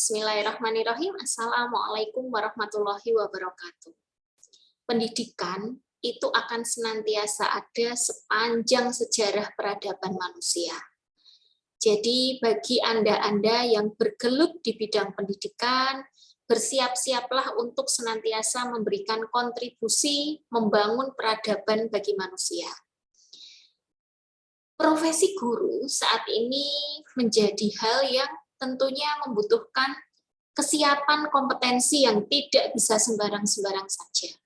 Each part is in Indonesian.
Bismillahirrahmanirrahim. Assalamualaikum warahmatullahi wabarakatuh. Pendidikan itu akan senantiasa ada sepanjang sejarah peradaban manusia. Jadi bagi Anda-Anda yang bergelut di bidang pendidikan, bersiap-siaplah untuk senantiasa memberikan kontribusi membangun peradaban bagi manusia. Profesi guru saat ini menjadi hal yang tentunya membutuhkan kesiapan kompetensi yang tidak bisa sembarang-sembarang saja.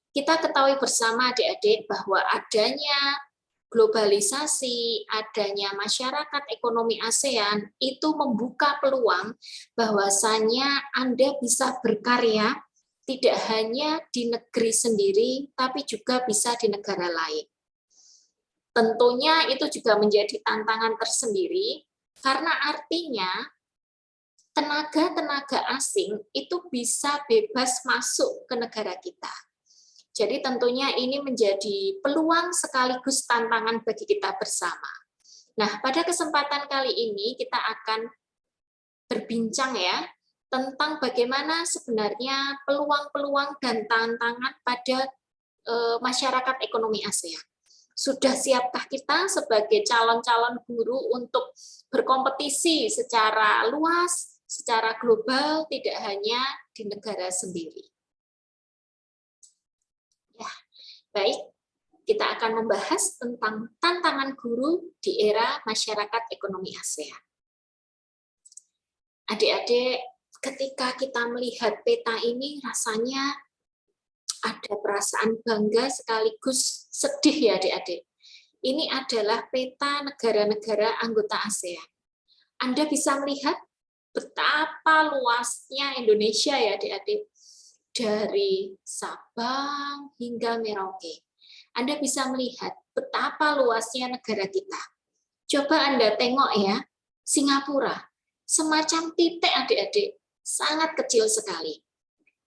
Kita ketahui bersama adik-adik bahwa adanya globalisasi, adanya masyarakat ekonomi ASEAN itu membuka peluang bahwasanya Anda bisa berkarya tidak hanya di negeri sendiri, tapi juga bisa di negara lain. Tentunya itu juga menjadi tantangan tersendiri, karena artinya tenaga-tenaga asing itu bisa bebas masuk ke negara kita. Jadi tentunya ini menjadi peluang sekaligus tantangan bagi kita bersama. Nah, pada kesempatan kali ini kita akan berbincang ya tentang bagaimana sebenarnya peluang-peluang dan tantangan pada masyarakat ekonomi ASEAN. Sudah siapkah kita sebagai calon-calon guru untuk berkompetisi secara luas, secara global, tidak hanya di negara sendiri? Ya, baik. Kita akan membahas tentang tantangan guru di era masyarakat ekonomi ASEAN. Adik-adik, ketika kita melihat peta ini, rasanya ada perasaan bangga sekaligus sedih ya adik-adik. Ini adalah peta negara-negara anggota ASEAN. Anda bisa melihat betapa luasnya Indonesia ya adik-adik. Dari Sabang hingga Merauke. Anda bisa melihat betapa luasnya negara kita. Coba Anda tengok ya, Singapura. Semacam titik adik-adik, sangat kecil sekali.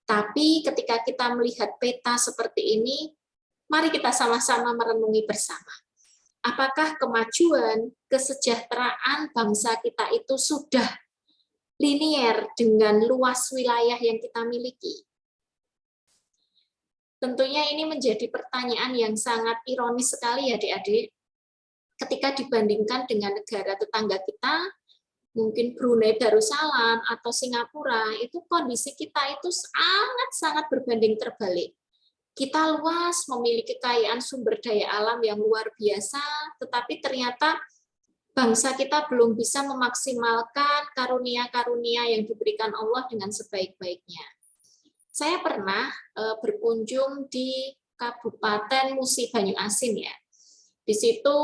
Tapi ketika kita melihat peta seperti ini, mari kita sama-sama merenungi bersama. Apakah kemajuan, kesejahteraan bangsa kita itu sudah linier dengan luas wilayah yang kita miliki? Tentunya ini menjadi pertanyaan yang sangat ironis sekali ya adik-adik. Ketika dibandingkan dengan negara tetangga kita, mungkin Brunei Darussalam atau Singapura, itu kondisi kita itu sangat-sangat berbanding terbalik. Kita luas, memiliki kekayaan sumber daya alam yang luar biasa, tetapi ternyata bangsa kita belum bisa memaksimalkan karunia-karunia yang diberikan Allah dengan sebaik-baiknya. Saya pernah berkunjung di Kabupaten Musi Banyuasin ya. Di situ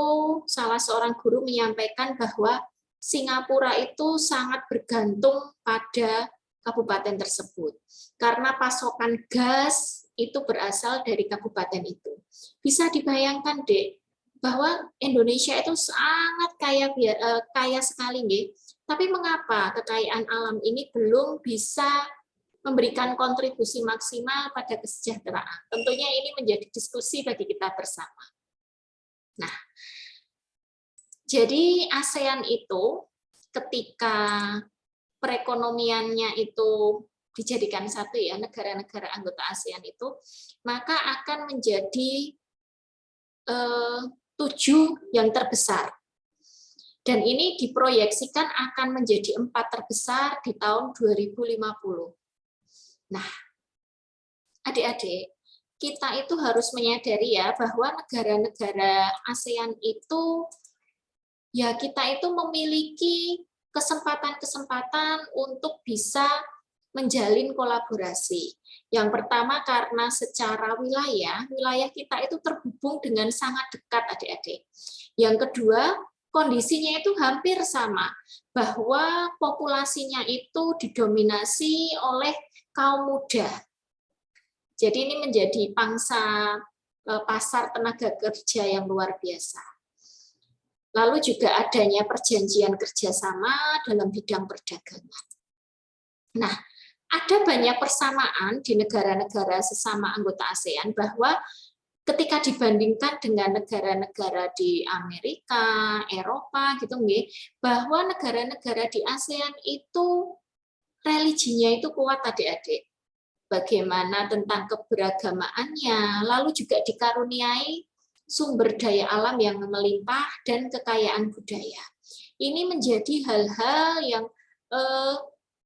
salah seorang guru menyampaikan bahwa Singapura itu sangat bergantung pada kabupaten tersebut. Karena pasokan gas itu berasal dari kabupaten itu. Bisa dibayangkan, Dek, bahwa Indonesia itu sangat kaya sekali, nggih. Tapi mengapa kekayaan alam ini belum bisa memberikan kontribusi maksimal pada kesejahteraan? Tentunya ini menjadi diskusi bagi kita bersama. Nah, jadi ASEAN itu ketika perekonomiannya itu dijadikan satu ya, negara-negara anggota ASEAN itu, maka akan menjadi 7 yang terbesar. Dan ini diproyeksikan akan menjadi 4 terbesar di tahun 2050. Nah, adik-adik, kita itu harus menyadari ya bahwa negara-negara ASEAN itu ya kita itu memiliki kesempatan-kesempatan untuk bisa menjalin kolaborasi. Yang pertama karena secara wilayah kita itu terhubung dengan sangat dekat adik-adik. Yang kedua, kondisinya itu hampir sama, bahwa populasinya itu didominasi oleh kaum muda. Jadi ini menjadi pangsa pasar tenaga kerja yang luar biasa. Lalu juga adanya perjanjian kerjasama dalam bidang perdagangan. Nah, ada banyak persamaan di negara-negara sesama anggota ASEAN bahwa ketika dibandingkan dengan negara-negara di Amerika, Eropa, gitu, bahwa negara-negara di ASEAN itu religinya itu kuat adik-adik. Bagaimana tentang keberagamaannya, lalu juga dikaruniai sumber daya alam yang melimpah dan kekayaan budaya. Ini menjadi hal-hal yang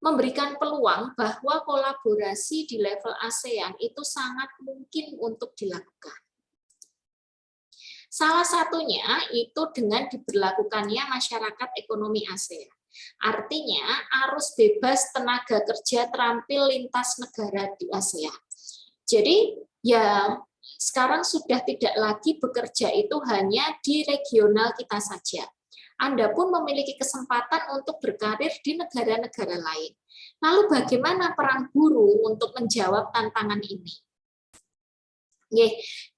memberikan peluang bahwa kolaborasi di level ASEAN itu sangat mungkin untuk dilakukan. Salah satunya itu dengan diberlakukannya masyarakat ekonomi ASEAN. Artinya arus bebas tenaga kerja terampil lintas negara di ASEAN. Jadi ya sekarang sudah tidak lagi bekerja itu hanya di regional kita saja. Anda pun memiliki kesempatan untuk berkarir di negara-negara lain. Lalu bagaimana peran guru untuk menjawab tantangan ini?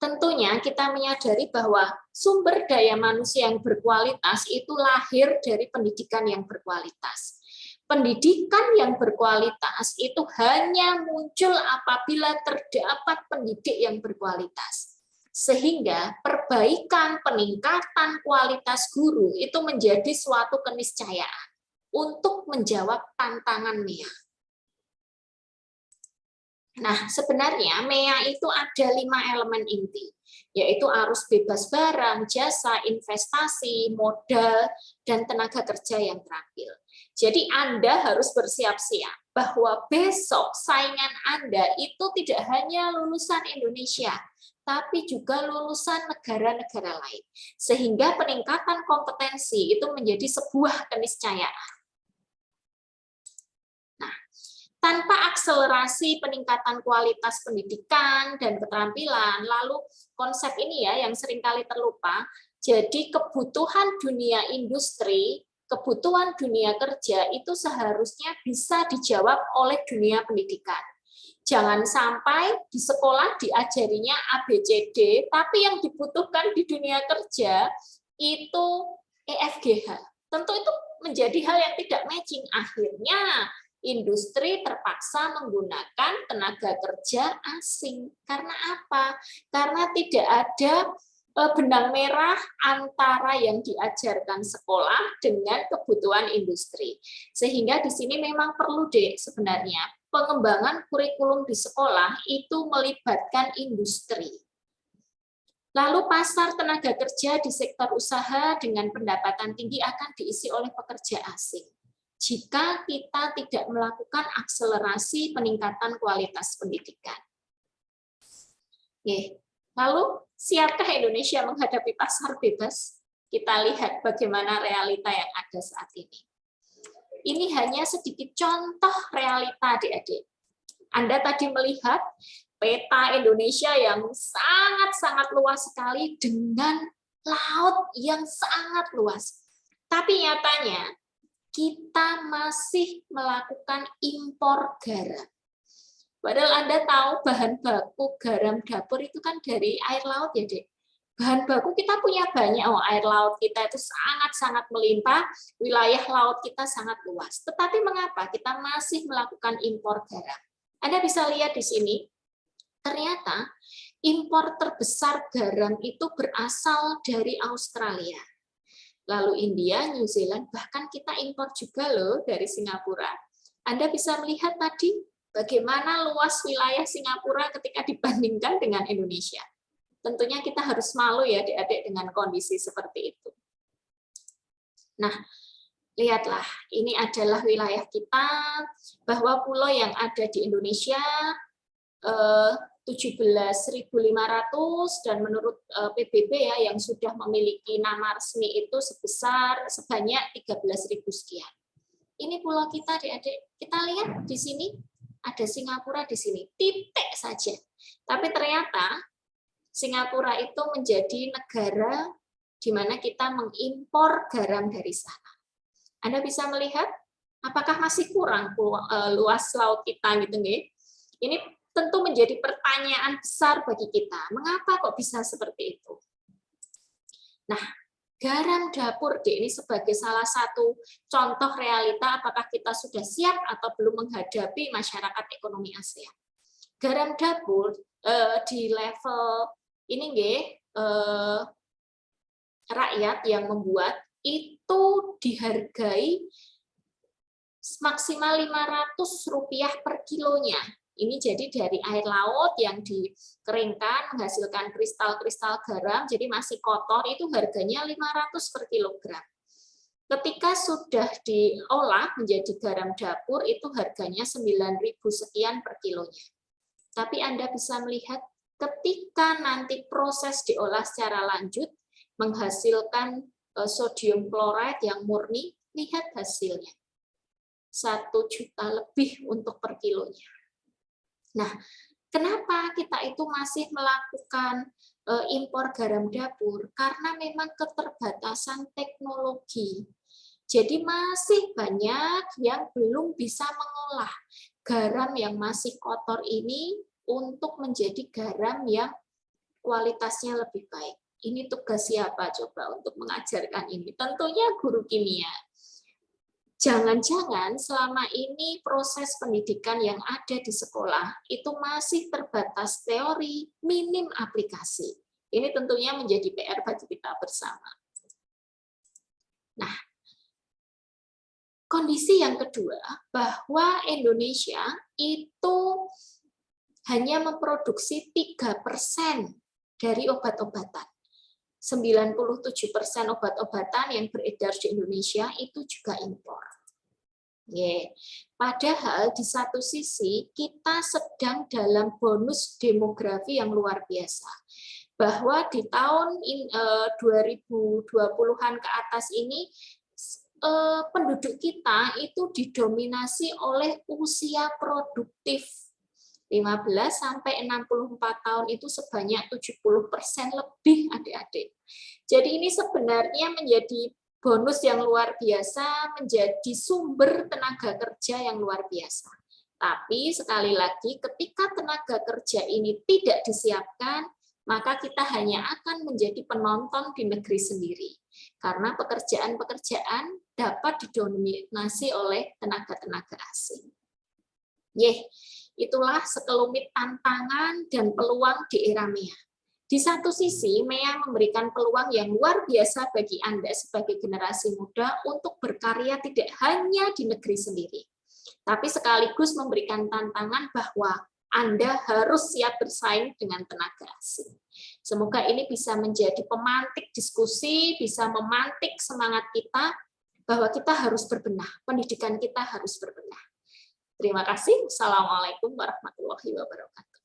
Tentunya kita menyadari bahwa sumber daya manusia yang berkualitas itu lahir dari pendidikan yang berkualitas. Pendidikan yang berkualitas itu hanya muncul apabila terdapat pendidik yang berkualitas. Sehingga perbaikan, peningkatan kualitas guru itu menjadi suatu keniscayaan untuk menjawab tantangan MEA. Nah, sebenarnya MEA itu ada 5 elemen inti, yaitu arus bebas barang, jasa, investasi, modal, dan tenaga kerja yang terampil. Jadi Anda harus bersiap-siap bahwa besok saingan Anda itu tidak hanya lulusan Indonesia, tapi juga lulusan negara-negara lain. Sehingga peningkatan kompetensi itu menjadi sebuah keniscayaan. Tanpa akselerasi peningkatan kualitas pendidikan dan keterampilan, lalu konsep ini ya yang seringkali terlupa, jadi kebutuhan dunia industri, kebutuhan dunia kerja itu seharusnya bisa dijawab oleh dunia pendidikan. Jangan sampai di sekolah diajarinya ABCD, tapi yang dibutuhkan di dunia kerja itu EFGH. Tentu itu menjadi hal yang tidak matching. Akhirnya industri terpaksa menggunakan tenaga kerja asing. Karena apa? Karena tidak ada benang merah antara yang diajarkan sekolah dengan kebutuhan industri. Sehingga di sini memang perlu sebenarnya pengembangan kurikulum di sekolah itu melibatkan industri. Lalu pasar tenaga kerja di sektor usaha dengan pendapatan tinggi akan diisi oleh pekerja asing jika kita tidak melakukan akselerasi peningkatan kualitas pendidikan. Lalu, siapkah Indonesia menghadapi pasar bebas? Kita lihat bagaimana realita yang ada saat ini. Ini hanya sedikit contoh realita, adik-adik. Anda tadi melihat peta Indonesia yang sangat-sangat luas sekali dengan laut yang sangat luas. Tapi nyatanya, kita masih melakukan impor garam. Padahal Anda tahu bahan baku garam dapur itu kan dari air laut ya, Dek. Bahan baku kita punya banyak, air laut kita itu sangat-sangat melimpah, wilayah laut kita sangat luas. Tetapi mengapa kita masih melakukan impor garam? Anda bisa lihat di sini, ternyata impor terbesar garam itu berasal dari Australia. Lalu India, New Zealand, bahkan kita impor juga loh dari Singapura. Anda bisa melihat tadi bagaimana luas wilayah Singapura ketika dibandingkan dengan Indonesia. Tentunya kita harus malu ya adik-adik dengan kondisi seperti itu. Nah, lihatlah, ini adalah wilayah kita, bahwa pulau yang ada di Indonesia 17.500 dan menurut PBB ya yang sudah memiliki nama resmi itu sebanyak 13.000 sekian. Ini pulau kita, adik-adik. Kita lihat di sini ada Singapura di sini, titik saja. Tapi ternyata Singapura itu menjadi negara di mana kita mengimpor garam dari sana. Anda bisa melihat apakah masih kurang luas laut kita gitu nggih? Ini tentu menjadi pertanyaan besar bagi kita. Mengapa kok bisa seperti itu? Nah, garam dapur ini sebagai salah satu contoh realita apakah kita sudah siap atau belum menghadapi masyarakat ekonomi ASEAN. Garam dapur di level ini nggih, rakyat yang membuat itu dihargai maksimal Rp500 per kilonya. Ini jadi dari air laut yang dikeringkan menghasilkan kristal-kristal garam, jadi masih kotor, itu harganya 500 per kilogram. Ketika sudah diolah menjadi garam dapur, itu harganya 9.000 sekian per kilonya. Tapi Anda bisa melihat ketika nanti proses diolah secara lanjut, menghasilkan sodium klorida yang murni, lihat hasilnya. 1 juta lebih untuk per kilonya. Nah, kenapa kita itu masih melakukan impor garam dapur? Karena memang keterbatasan teknologi. Jadi masih banyak yang belum bisa mengolah garam yang masih kotor ini untuk menjadi garam yang kualitasnya lebih baik. Ini tugas siapa coba untuk mengajarkan ini? Tentunya guru kimia. Jangan-jangan selama ini proses pendidikan yang ada di sekolah itu masih terbatas teori, minim aplikasi. Ini tentunya menjadi PR bagi kita bersama. Nah, kondisi yang kedua, bahwa Indonesia itu hanya memproduksi 3% dari obat-obatan. 97% obat-obatan yang beredar di Indonesia itu juga impor. Padahal di satu sisi kita sedang dalam bonus demografi yang luar biasa. Bahwa di tahun 2020-an ke atas ini penduduk kita itu didominasi oleh usia produktif. 15 sampai 64 tahun itu sebanyak 70% lebih adik-adik. Jadi ini sebenarnya menjadi bonus yang luar biasa, menjadi sumber tenaga kerja yang luar biasa. Tapi sekali lagi ketika tenaga kerja ini tidak disiapkan, maka kita hanya akan menjadi penonton di negeri sendiri. Karena pekerjaan-pekerjaan dapat didominasi oleh tenaga-tenaga asing. Itulah sekelumit tantangan dan peluang di era MEA. Di satu sisi, MEA memberikan peluang yang luar biasa bagi Anda sebagai generasi muda untuk berkarya tidak hanya di negeri sendiri, tapi sekaligus memberikan tantangan bahwa Anda harus siap bersaing dengan tenaga asing. Semoga ini bisa menjadi pemantik diskusi, bisa memantik semangat kita bahwa kita harus berbenah, pendidikan kita harus berbenah. Terima kasih. Assalamualaikum warahmatullahi wabarakatuh.